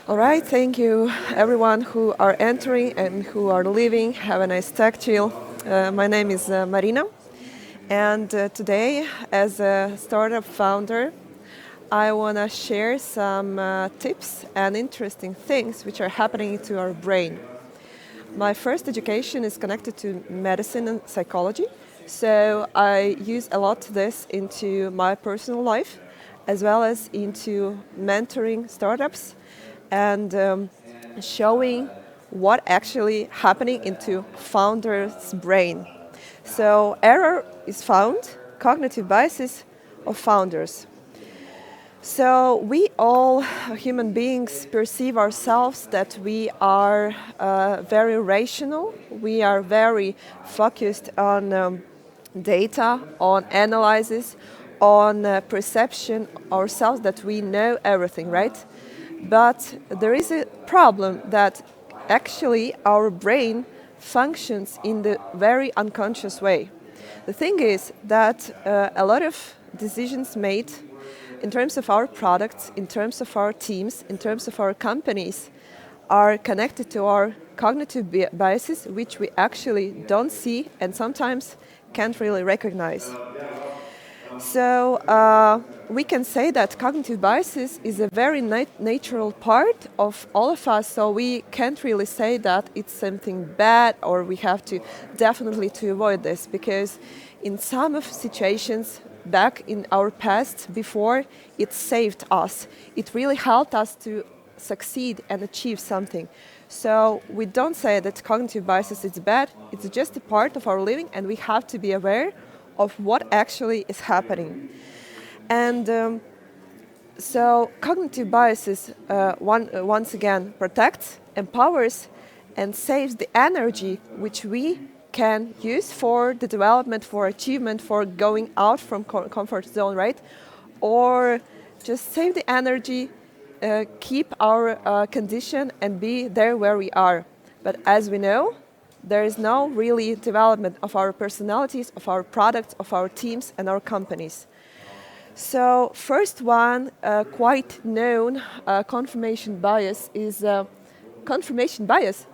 All right, thank you everyone who are entering and who are leaving. Have a nice TechChill. My name is Marina, and today, as a startup founder, I want to share some tips and interesting things which are happening to our brain. My first education is connected to medicine and psychology, so I use a lot this into my personal life, as well as into mentoring startups and showing what actually happening into founder's brain. So error is found, cognitive biases of founders. So we all human beings perceive ourselves that we are very rational. We are very focused on data, on analysis, on perception ourselves that we know everything, right? But there is a problem that actually our brain functions in the very unconscious way. The thing is that a lot of decisions made in terms of our products, in terms of our teams, in terms of our companies, are connected to our cognitive biases, which we actually don't see and sometimes can't really recognize. So we can say that cognitive biases is a very natural part of all of us. So we can't really say that it's something bad or we have to definitely to avoid this, because in some of situations back in our past before, it saved us. It really helped us to succeed and achieve something. So we don't say that cognitive biases is bad. It's just a part of our living, and we have to be aware of what actually is happening. And so cognitive biases, once again, protects, empowers, and saves the energy which we can use for the development, for achievement, for going out from comfort zone, right? Or just save the energy, keep our condition and be there where we are. But as we know, there is no really development of our personalities, of our products, of our teams and our companies. So first one, quite known confirmation bias is confirmation bias.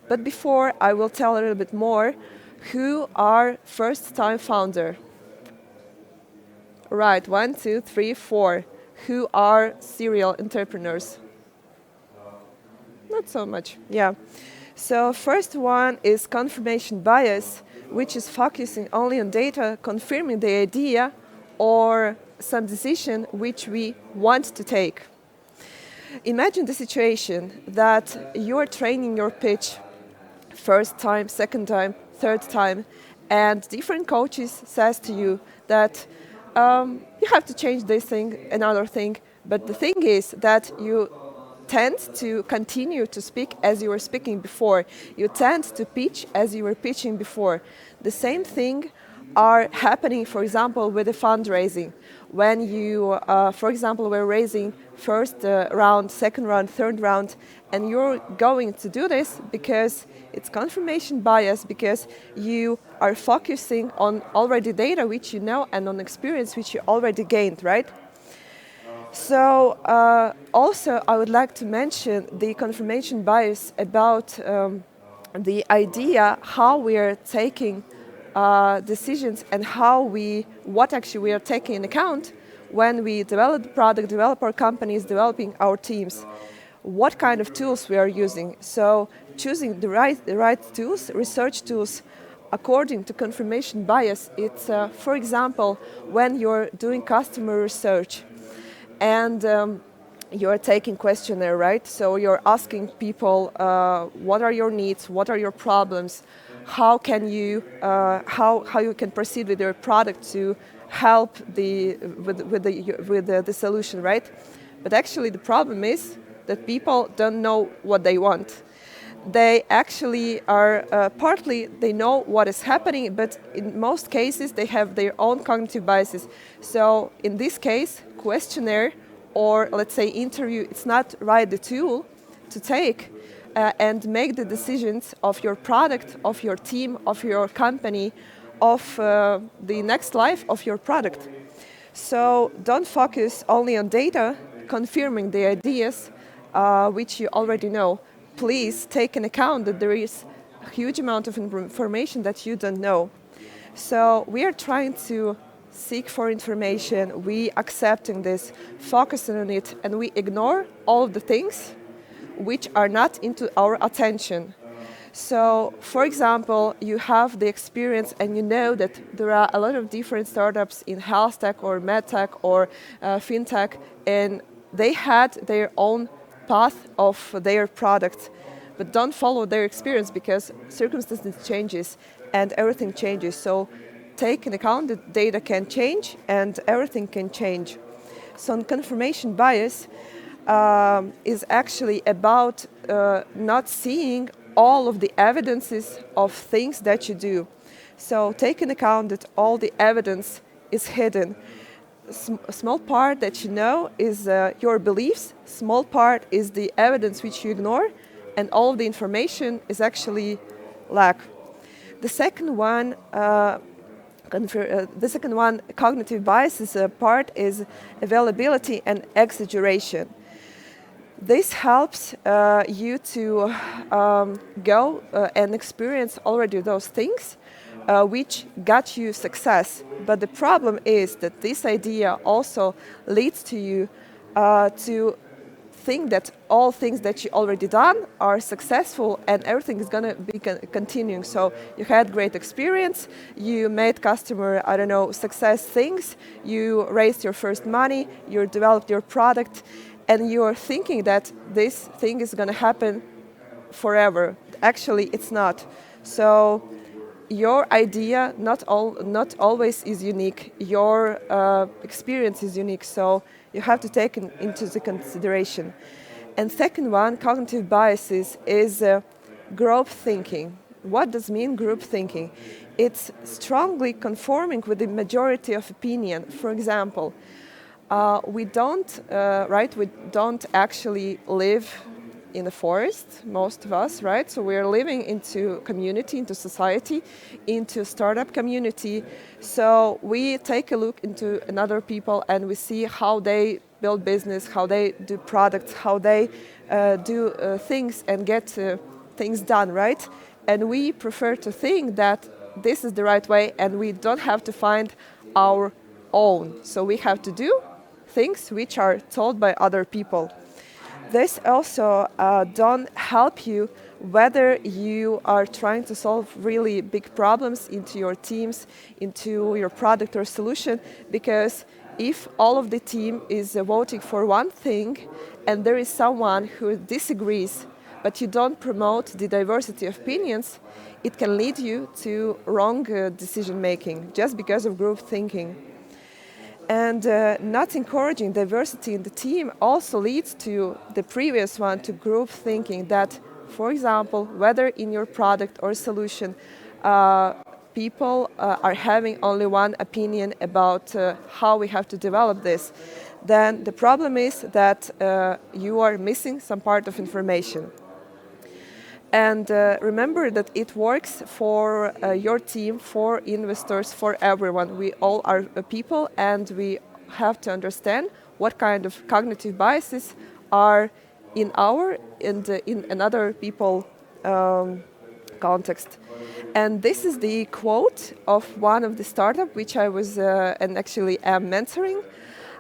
But before I will tell a little bit more, who are first-time founder? Right, 1, 2, 3, 4. Who are serial entrepreneurs? Not so much, yeah. So first one is confirmation bias, which is focusing only on data, confirming the idea or some decision which we want to take. Imagine the situation that you are training your pitch first time, second time, third time, and different coaches says to you that you have to change this thing, another thing, but the thing is that you tend to continue to speak as you were speaking before. You tend to pitch as you were pitching before. The same thing are happening, for example, with the fundraising. When you, for example, were raising first round, second round, third round, and you're going to do this because it's confirmation bias, because you are focusing on already data which you know and on experience which you already gained, right? So also I would like to mention the confirmation bias about the idea how we are taking decisions and what actually we are taking in account when we develop the product, develop our companies, developing our teams. What kind of tools we are using. So choosing the right tools, research tools, according to confirmation bias, it's, for example, when you're doing customer research and you're taking questionnaire, right? So you're asking people, what are your needs, what are your problems, how can you, how you can proceed with your product to help with the solution, right? But actually the problem is that people don't know what they want. They actually are, partly they know what is happening, but in most cases they have their own cognitive biases. So in this case, questionnaire or let's say interview, it's not right the tool to take and make the decisions of your product, of your team, of your company, of the next life of your product. So don't focus only on data, confirming the ideas, which you already know, please take in account that there is a huge amount of information that you don't know. So we are trying to seek for information, we accepting this, focusing on it, and we ignore all of the things which are not into our attention. So, for example, you have the experience and you know that there are a lot of different startups in health tech or medtech or fintech, and they had their own path of their product, but don't follow their experience because circumstances changes and everything changes. So take into account that data can change and everything can change. So confirmation bias is actually about not seeing all of the evidences of things that you do. So take into account that all the evidence is hidden. A small part that you know is your beliefs, small part is the evidence which you ignore, and all of the information is actually lack. The second one, cognitive biases part is availability and exaggeration. This helps you to go and experience already those things which got you success. But the problem is that this idea also leads to you to think that all things that you already done are successful and everything is going to be continuing. So you had great experience, you made customer, I don't know, success things, you raised your first money, you developed your product, and you're thinking that this thing is going to happen forever. Actually, it's not. So your idea not always is unique. Your experience is unique. So you have to take into the consideration. And second one, cognitive biases, is group thinking. What does mean group thinking? It's strongly conforming with the majority of opinion. For example, we don't actually live in the forest, most of us, right? So we're living into community, into society, into startup community. So we take a look into another people and we see how they build business, how they do products, how they do things and get things done, right? And we prefer to think that this is the right way and we don't have to find our own. So we have to do things which are told by other people. This also don't help you whether you are trying to solve really big problems into your teams, into your product or solution, because if all of the team is voting for one thing and there is someone who disagrees, but you don't promote the diversity of opinions, it can lead you to wrong decision making just because of group thinking. And not encouraging diversity in the team also leads to the previous one, to group thinking that, for example, whether in your product or solution, people are having only one opinion about how we have to develop this, then the problem is that you are missing some part of information. And remember that it works for your team, for investors, for everyone. We all are people and we have to understand what kind of cognitive biases are in our and in another people context. And this is the quote of one of the startup which I was and actually am mentoring.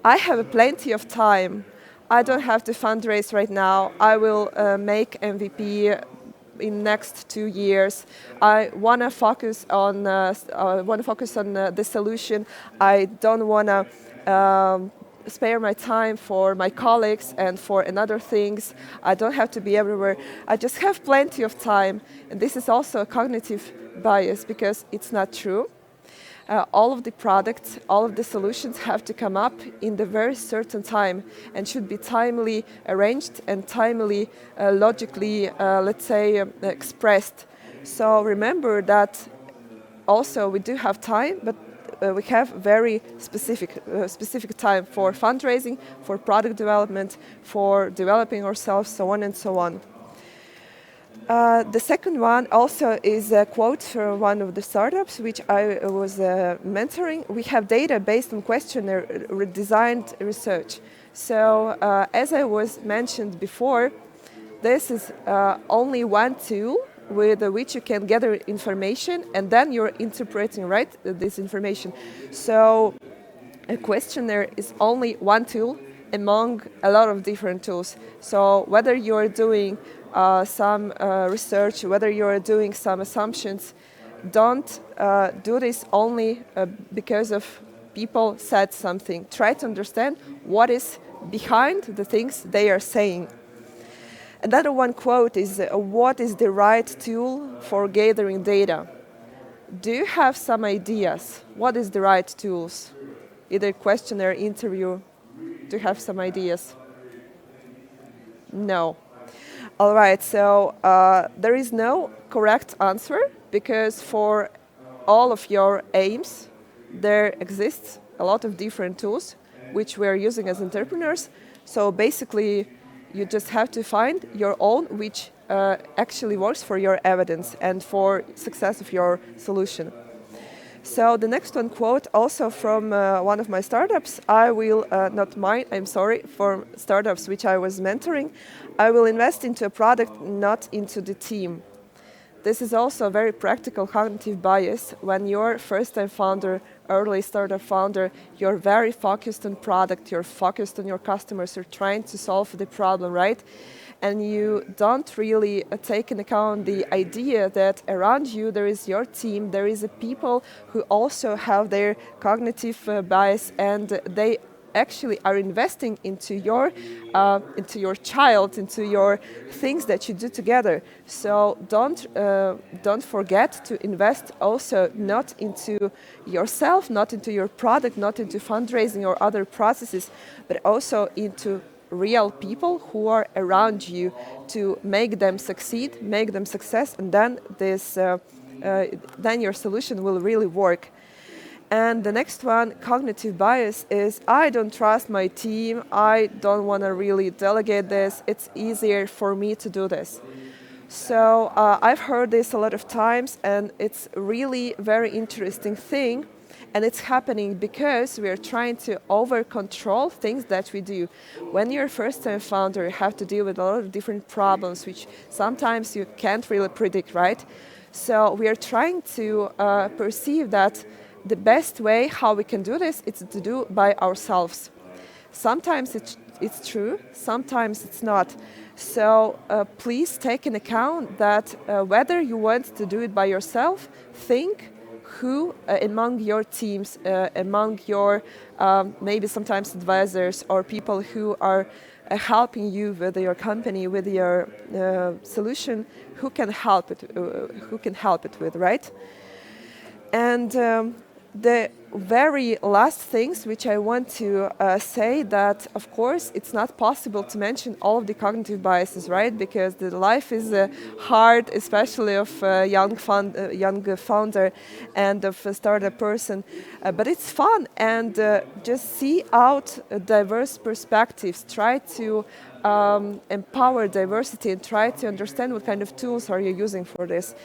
I have plenty of time. I don't have to fundraise right now. I will make MVP in next 2 years. I want to focus on the solution. I don't want to spare my time for my colleagues and for another things. I don't have to be everywhere. I just have plenty of time. And this is also a cognitive bias because it's not true. All of the products, all of the solutions have to come up in the very certain time and should be timely arranged and timely, logically, let's say, expressed. So remember that also we do have time, but we have very specific time for fundraising, for product development, for developing ourselves, so on and so on. The second one also is a quote from one of the startups which I was mentoring. We have data based on questionnaire designed research. So as I was mentioned before, this is only one tool with which you can gather information, and then you're interpreting, right, this information. So a questionnaire is only one tool among a lot of different tools. So whether you're doing some research, whether you're doing some assumptions, don't do this only because of people said something. Try to understand what is behind the things they are saying. Another one quote is, what is the right tool for gathering data? Do you have some ideas? What is the right tools? Either questionnaire, interview. Do you have some ideas? No. All right, so there is no correct answer, because for all of your aims, there exists a lot of different tools which we are using as entrepreneurs. So basically, you just have to find your own, which actually works for your evidence and for success of your solution. So the next one quote, also from one of my startups, I will, not mine, I'm sorry, for startups which I was mentoring, I will invest into a product, not into the team. This is also a very practical cognitive bias. When you're first-time founder, early startup founder, you're very focused on product, you're focused on your customers, you're trying to solve the problem, right? And you don't really take into account the idea that around you there is your team, there is a people who also have their cognitive bias, and they actually are investing into your child, into your things that you do together. So don't forget to invest also not into yourself, not into your product, not into fundraising or other processes, but also into real people who are around you, to make them succeed, make them success, and then then your solution will really work. And the next one, cognitive bias, is I don't trust my team, I don't want to really delegate this, it's easier for me to do this. So I've heard this a lot of times, and it's really very interesting thing, and it's happening because we are trying to over-control things that we do. When you're a first-time founder, you have to deal with a lot of different problems, which sometimes you can't really predict, right? So we are trying to perceive that the best way how we can do this is to do by ourselves. Sometimes it's true, sometimes it's not. So please take into account that whether you want to do it by yourself, think who among your teams, among your maybe sometimes advisors or people who are helping you with your company, with your solution, who can help it with, right? And the very last things which I want to say, that of course it's not possible to mention all of the cognitive biases, right? Because the life is hard, especially of a young founder and of a startup person. But it's fun, and just see out diverse perspectives. Try to empower diversity and try to understand what kind of tools are you using for this.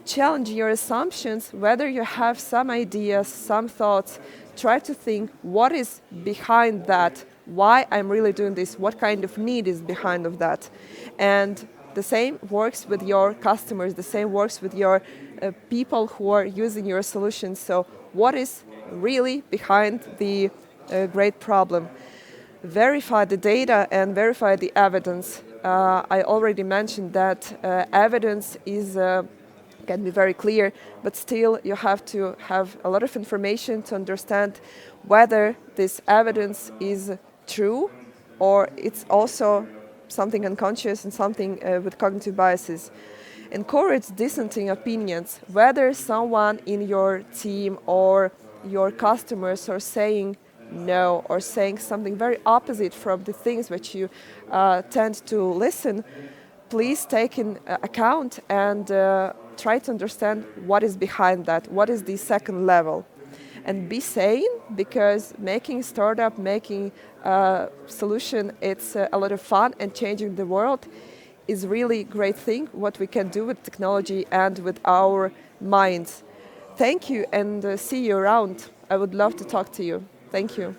Challenge your assumptions, whether you have some ideas, some thoughts, try to think what is behind that, why I'm really doing this, what kind of need is behind of that. And the same works with your customers, the same works with your people who are using your solutions. So what is really behind the great problem? Verify the data and verify the evidence. I already mentioned that evidence can be very clear, but still you have to have a lot of information to understand whether this evidence is true or it's also something unconscious and something with cognitive biases. Encourage dissenting opinions, whether someone in your team or your customers are saying no or saying something very opposite from the things which you tend to listen. Please take in account and try to understand what is behind that, what is the second level. And be sane, because making startup, making solution, it's a lot of fun, and changing the world is really great thing, what we can do with technology and with our minds. Thank you, and see you around. I would love to talk to you. Thank you.